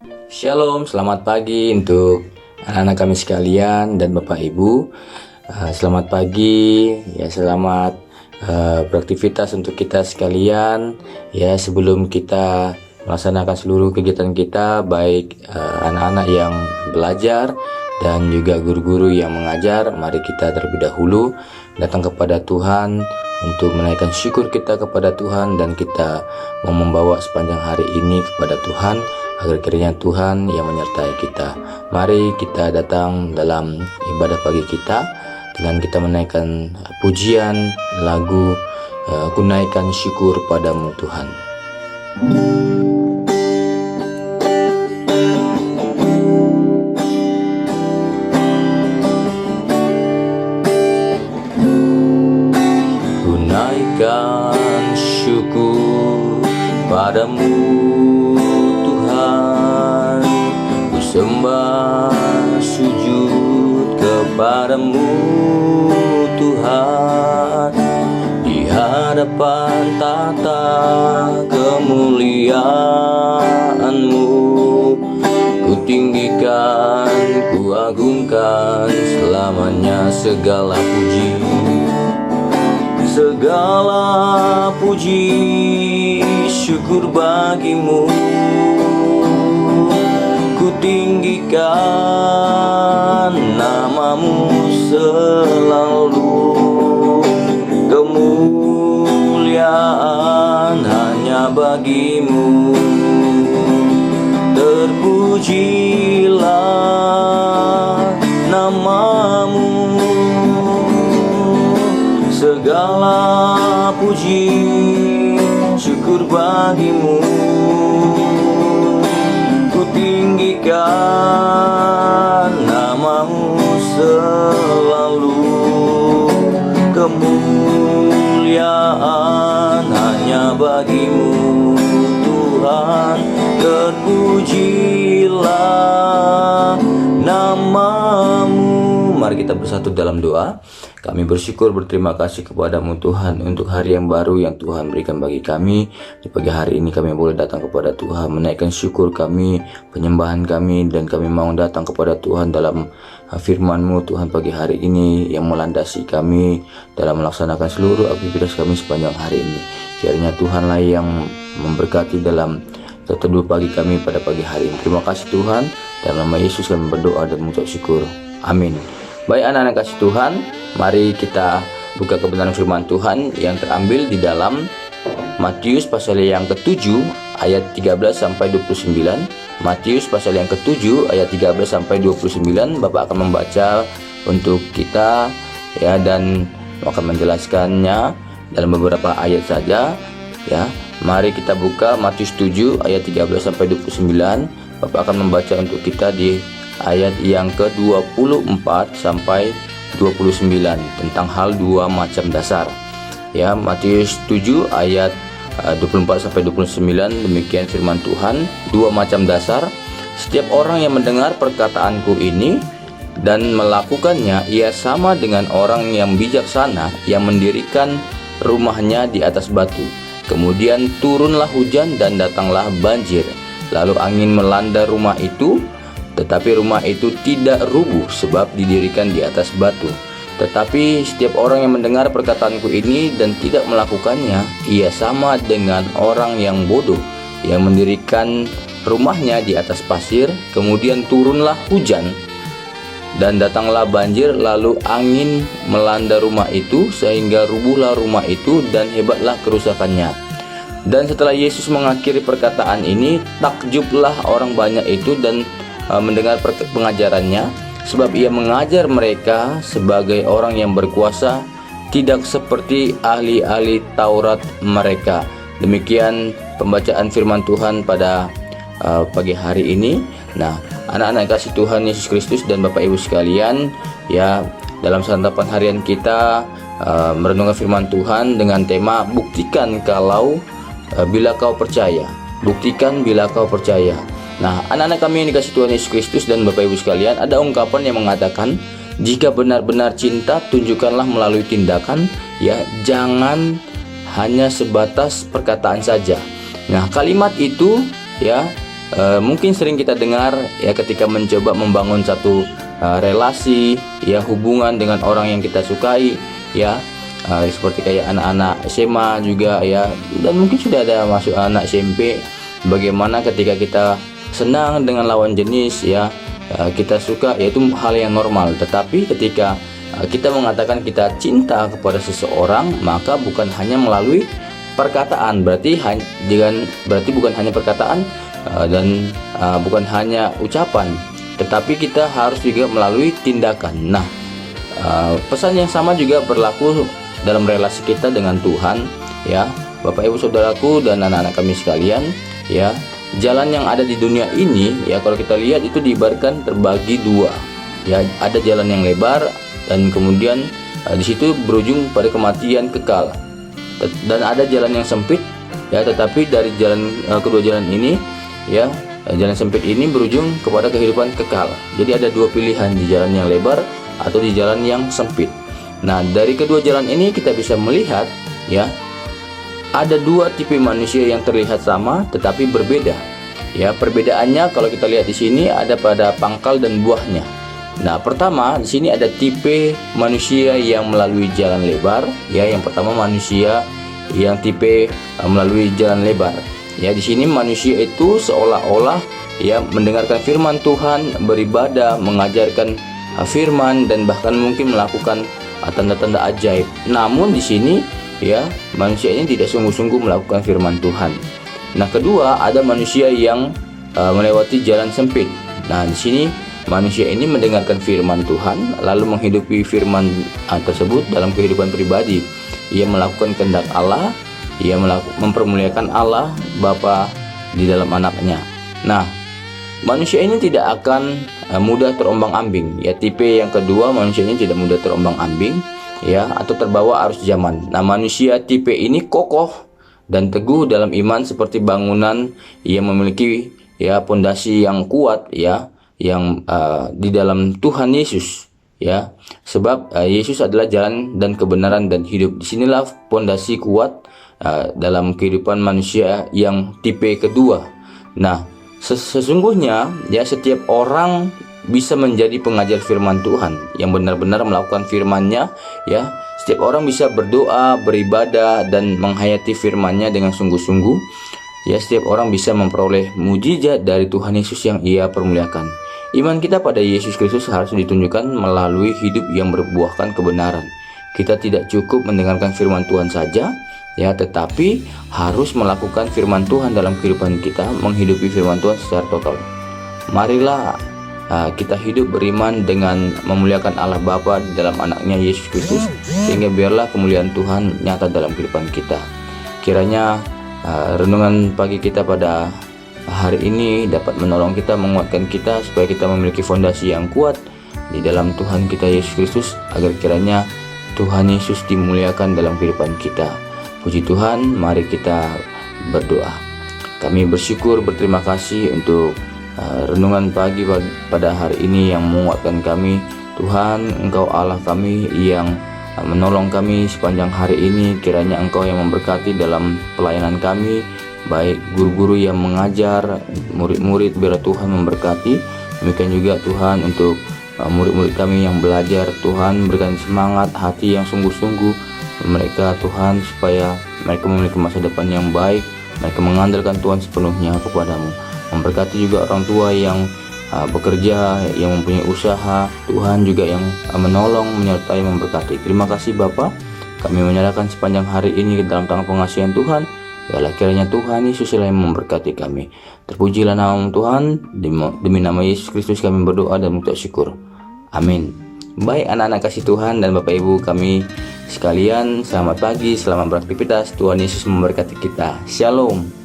Shalom, selamat pagi untuk anak-anak kami sekalian dan Bapak Ibu. Selamat pagi, ya selamat beraktivitas untuk kita sekalian. Ya sebelum kita melaksanakan seluruh kegiatan kita, baik anak-anak yang belajar dan juga guru-guru yang mengajar, mari kita terlebih dahulu datang kepada Tuhan untuk menaikkan syukur kita kepada Tuhan, dan kita mau membawa sepanjang hari ini kepada Tuhan agar kiranya Tuhan yang menyertai kita. Mari kita datang dalam ibadah pagi kita dengan kita menaikkan pujian lagu Ku naikkan syukur padamu Tuhan. Ku naikkan syukur padamu Tuhan, ku sembah sujud kepadamu Tuhan, di hadapan tata kemuliaan-Mu. Ku tinggikan, ku agungkan selamanya segala puji. Segala puji syukur bagimu, ku tinggikan namamu selalu. Kemuliaan hanya bagimu, terpujilah namamu. Segala puji syukur bagimu, ku tinggikan namamu selalu. Kemuliaan hanya bagimu Tuhan, terpujilah namamu. Mari kita bersatu dalam doa. Kami bersyukur berterima kasih kepadamu Tuhan untuk hari yang baru yang Tuhan berikan bagi kami. Di pagi hari ini kami boleh datang kepada Tuhan, menaikkan syukur kami, penyembahan kami, dan kami mau datang kepada Tuhan dalam firman-Mu Tuhan pagi hari ini yang melandasi kami dalam melaksanakan seluruh aktivitas kami sepanjang hari ini. Kiranya Tuhanlah yang memberkati dalam teduh pagi kami pada pagi hari ini. Terima kasih Tuhan, dalam nama Yesus kami berdoa dan mengucap syukur. Amin. Baik anak-anak kasih Tuhan, mari kita buka kebenaran firman Tuhan yang terambil di dalam Matius pasal yang ke-7 ayat 13 sampai 29. Matius pasal yang ke-7 ayat 13 sampai 29. Bapak akan membaca untuk kita ya, dan akan menjelaskannya dalam beberapa ayat saja ya. Mari kita buka Matius 7 ayat 13 sampai 29. Bapak akan membaca untuk kita di ayat yang ke-24 sampai 29 tentang hal dua macam dasar. Ya, Matius 7 ayat 24 sampai 29, demikian firman Tuhan. Dua macam dasar. Setiap orang yang mendengar perkataanku ini dan melakukannya, ia sama dengan orang yang bijaksana yang mendirikan rumahnya di atas batu. Kemudian turunlah hujan dan datanglah banjir. Lalu angin melanda rumah itu, tetapi rumah itu tidak rubuh sebab didirikan di atas batu. Tetapi setiap orang yang mendengar perkataanku ini dan tidak melakukannya, ia sama dengan orang yang bodoh yang mendirikan rumahnya di atas pasir. Kemudian turunlah hujan dan datanglah banjir, lalu angin melanda rumah itu sehingga rubuhlah rumah itu dan hebatlah kerusakannya. Dan setelah Yesus mengakhiri perkataan ini, takjublah orang banyak itu dan mendengar pengajarannya, sebab ia mengajar mereka sebagai orang yang berkuasa, tidak seperti ahli-ahli Taurat mereka. Demikian pembacaan firman Tuhan pada pagi hari ini. Nah, anak-anak kasih Tuhan Yesus Kristus dan Bapak Ibu sekalian, ya, dalam santapan harian kita merenungkan firman Tuhan dengan tema buktikan kalau bila kau percaya. Buktikan bila kau percaya. Nah, anak-anak kami yang dikasih Tuhan Yesus Kristus dan Bapak Ibu sekalian, ada ungkapan yang mengatakan, jika benar-benar cinta, tunjukkanlah melalui tindakan, ya, jangan hanya sebatas perkataan saja. Nah, kalimat itu, ya, mungkin sering kita dengar ya ketika mencoba membangun satu relasi ya, hubungan dengan orang yang kita sukai ya, seperti kayak anak-anak SMA juga ya, dan mungkin sudah ada masuk anak SMP, bagaimana ketika kita senang dengan lawan jenis ya, kita suka, yaitu hal yang normal. Tetapi ketika kita mengatakan kita cinta kepada seseorang, maka bukan hanya melalui perkataan, berarti bukan hanya perkataan dan bukan hanya ucapan, tetapi kita harus juga melalui tindakan. Nah, pesan yang sama juga berlaku dalam relasi kita dengan Tuhan ya, Bapak Ibu Saudaraku dan anak-anak kami sekalian ya. Jalan yang ada di dunia ini ya, kalau kita lihat itu diibaratkan terbagi dua ya, ada jalan yang lebar dan kemudian di situ berujung pada kematian kekal, dan ada jalan yang sempit ya, tetapi dari kedua jalan ini ya, jalan sempit ini berujung kepada kehidupan kekal. Jadi ada dua pilihan, di jalan yang lebar atau di jalan yang sempit. Nah, dari kedua jalan ini kita bisa melihat ya, ada dua tipe manusia yang terlihat sama tetapi berbeda. Ya, perbedaannya kalau kita lihat di sini ada pada pangkal dan buahnya. Nah, pertama di sini ada tipe manusia yang melalui jalan lebar ya. Yang pertama manusia yang tipe melalui jalan lebar. Ya, di sini manusia itu seolah-olah ya mendengarkan firman Tuhan, beribadah, mengajarkan firman, dan bahkan mungkin melakukan tanda-tanda ajaib. Namun di sini ya, manusia ini tidak sungguh-sungguh melakukan firman Tuhan. Nah, kedua ada manusia yang melewati jalan sempit. Nah, di sini manusia ini mendengarkan firman Tuhan lalu menghidupi firman tersebut dalam kehidupan pribadi. Ia melakukan kehendak Allah, ia mempermuliakan Allah Bapa di dalam anaknya. Nah, manusia ini tidak akan mudah terombang-ambing ya. Tipe yang kedua, manusia ini tidak mudah terombang-ambing ya, atau terbawa arus zaman. Nah, manusia tipe ini kokoh dan teguh dalam iman seperti bangunan yang memiliki ya pondasi yang kuat ya, yang di dalam Tuhan Yesus ya. Sebab Yesus adalah jalan dan kebenaran dan hidup. Disinilah pondasi kuat dalam kehidupan manusia yang tipe kedua. Nah, sesungguhnya ya, setiap orang bisa menjadi pengajar firman Tuhan yang benar-benar melakukan firman-Nya ya. Setiap orang bisa berdoa, beribadah, dan menghayati firman-Nya dengan sungguh-sungguh ya. Setiap orang bisa memperoleh mujizat dari Tuhan Yesus yang Ia permuliakan. Iman kita pada Yesus Kristus harus ditunjukkan melalui hidup yang berbuahkan kebenaran. Kita tidak cukup mendengarkan firman Tuhan saja ya, tetapi harus melakukan firman Tuhan dalam kehidupan kita, menghidupi firman Tuhan secara total. Marilah kita hidup beriman dengan memuliakan Allah Bapa di dalam anaknya Yesus Kristus, sehingga biarlah kemuliaan Tuhan nyata dalam kehidupan kita. Kiranya renungan pagi kita pada hari ini dapat menolong kita, menguatkan kita, supaya kita memiliki fondasi yang kuat di dalam Tuhan kita Yesus Kristus, agar kiranya Tuhan Yesus dimuliakan dalam kehidupan kita. Puji Tuhan, mari kita berdoa. Kami bersyukur, berterima kasih untuk renungan pagi pada hari ini yang menguatkan kami. Tuhan, Engkau Allah kami yang menolong kami sepanjang hari ini. Kiranya Engkau yang memberkati dalam pelayanan kami, baik guru-guru yang mengajar, murid-murid, biar Tuhan memberkati. Demikian juga Tuhan untuk murid-murid kami yang belajar. Tuhan, berikan semangat, hati yang sungguh-sungguh mereka Tuhan, supaya mereka memiliki masa depan yang baik. Mereka mengandalkan Tuhan sepenuhnya kepadamu. Memberkati juga orang tua yang bekerja, yang mempunyai usaha. Tuhan juga yang menolong, menyertai, memberkati. Terima kasih Bapa. Kami menyerahkan sepanjang hari ini ke dalam tangan pengasihan Tuhan. Biarlah kiranya Tuhan Yesus yang memberkati kami. Terpujilah nama Tuhan. Demi nama Yesus Kristus kami berdoa dan mengucap syukur. Amin. Baik anak-anak kasih Tuhan dan Bapak Ibu kami sekalian, selamat pagi, selamat beraktivitas. Tuhan Yesus memberkati kita. Shalom.